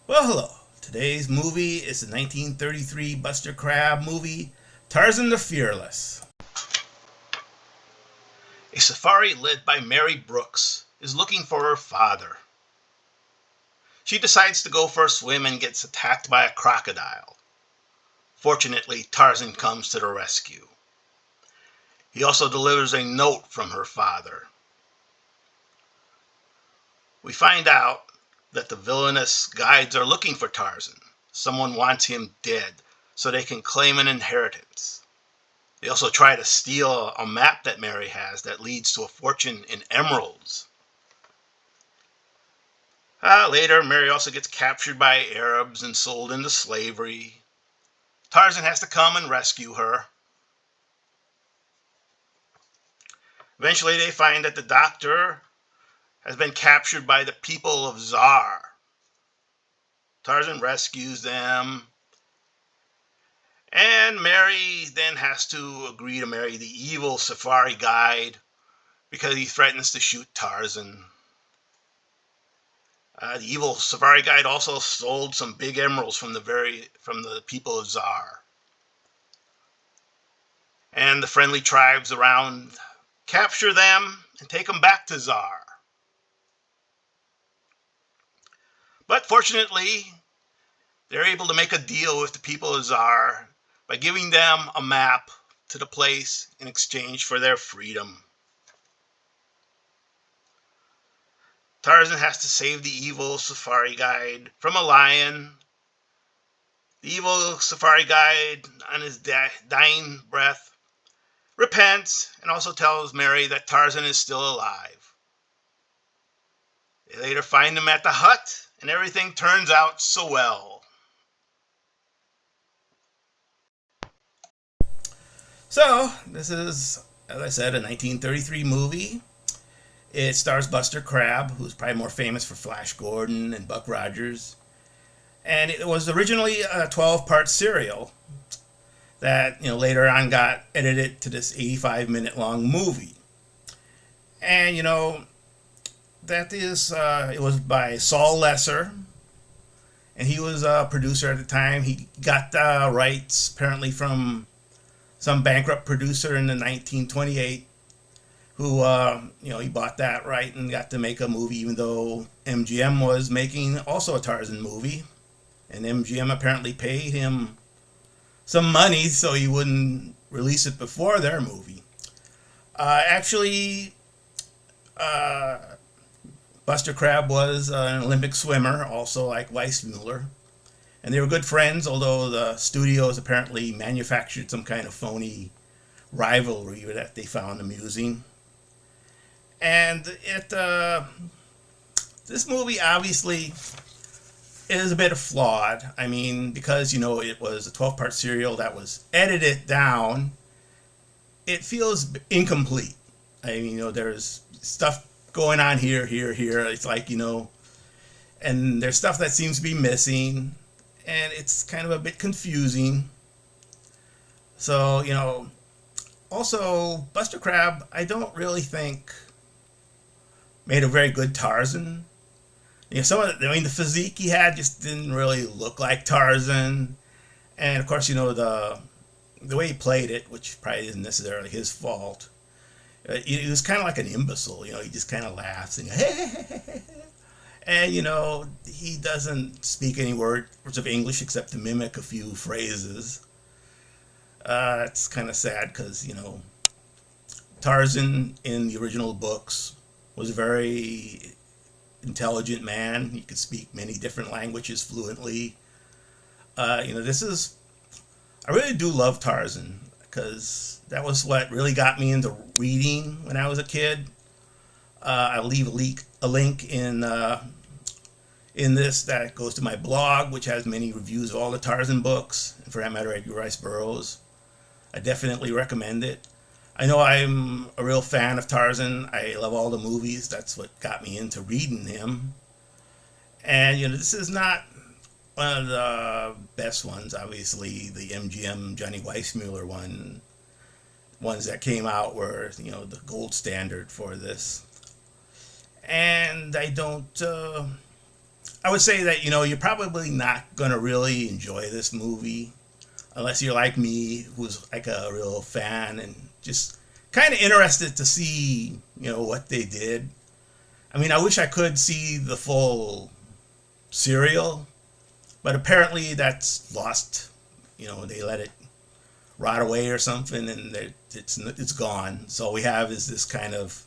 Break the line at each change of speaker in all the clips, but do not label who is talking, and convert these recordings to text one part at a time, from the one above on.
Well, hello. Today's movie is the 1933 Buster Crabbe movie, Tarzan the Fearless. A safari led by Mary Brooks is looking for her father. She decides to go for a swim and gets attacked by a crocodile. Fortunately, Tarzan comes to the rescue. He also delivers a note from her father. We find out that the villainous guides are looking for Tarzan. Someone wants him dead so they can claim an inheritance. They also try to steal a map that Mary has that leads to a fortune in emeralds. Later, Mary also gets captured by Arabs and sold into slavery. Tarzan has to come and rescue her. Eventually, they find that the doctor has been captured by the people of Zar. Tarzan rescues them, and Mary then has to agree to marry the evil safari guide because he threatens to shoot Tarzan. The evil safari guide also sold some big emeralds from the people of Zar. And the friendly tribes around capture them and take them back to Zar. But fortunately, they're able to make a deal with the people of Zar by giving them a map to the place in exchange for their freedom. Tarzan has to save the evil safari guide from a lion. The evil safari guide, on his dying breath, repents and also tells Mary that Tarzan is still alive. They later find him at the hut, and everything turns out so well. So, this is, as I said, a 1933 movie. It stars Buster Crabbe, who's probably more famous for Flash Gordon and Buck Rogers. And it was originally a 12-part serial that later on got edited to this 85-minute long movie. And that is it was by Saul Lesser, and he was a producer at the time. He got rights apparently from some bankrupt producer in the 1928 who he bought that right and got to make a movie, even though MGM was making also a Tarzan movie, and MGM apparently paid him some money so he wouldn't release it before their movie. Actually, Buster Crabbe was an Olympic swimmer, also like Weissmuller. And they were good friends, although the studios apparently manufactured some kind of phony rivalry that they found amusing. And this movie obviously is a bit flawed. I mean, because, it was a 12-part serial that was edited down, it feels incomplete. I mean, there's stuff going on here. It's like, and there's stuff that seems to be missing, and it's kind of a bit confusing. So, also, Buster Crabbe, I don't really think made a very good Tarzan. The physique he had just didn't really look like Tarzan. And of course, the way he played it, which probably isn't necessarily his fault, he was kind of like an imbecile. He just kind of laughs and and he doesn't speak any words of English except to mimic a few phrases. It's kind of sad because Tarzan in the original books was a very intelligent man. He could speak many different languages fluently. This is, I really do love Tarzan because that was what really got me into reading when I was a kid. I'll leave a link in this that goes to my blog, which has many reviews of all the Tarzan books, and for that matter, Edgar Rice Burroughs. I definitely recommend it. I know I'm a real fan of Tarzan. I love all the movies. That's what got me into reading him. And, this is not one of the best ones, obviously. The MGM Johnny Weissmuller ones that came out were, the gold standard for this. And I I would say that, you're probably not going to really enjoy this movie unless you're like me, who's like a real fan and just kind of interested to see, what they did. I mean, I wish I could see the full serial, but apparently that's lost. They let it rot away or something, and it's gone. So all we have is this kind of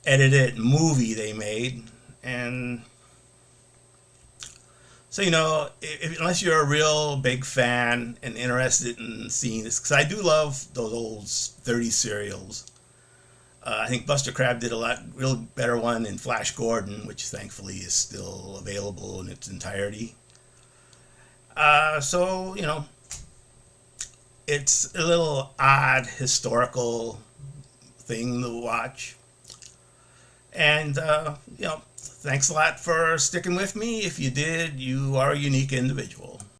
edited movie they made, and so unless you're a real big fan and interested in seeing this, because I do love those old 30s serials. I think Buster Crabbe did a real better one in Flash Gordon, which thankfully is still available in its entirety. So it's a little odd historical thing to watch. And, thanks a lot for sticking with me. If you did, you are a unique individual.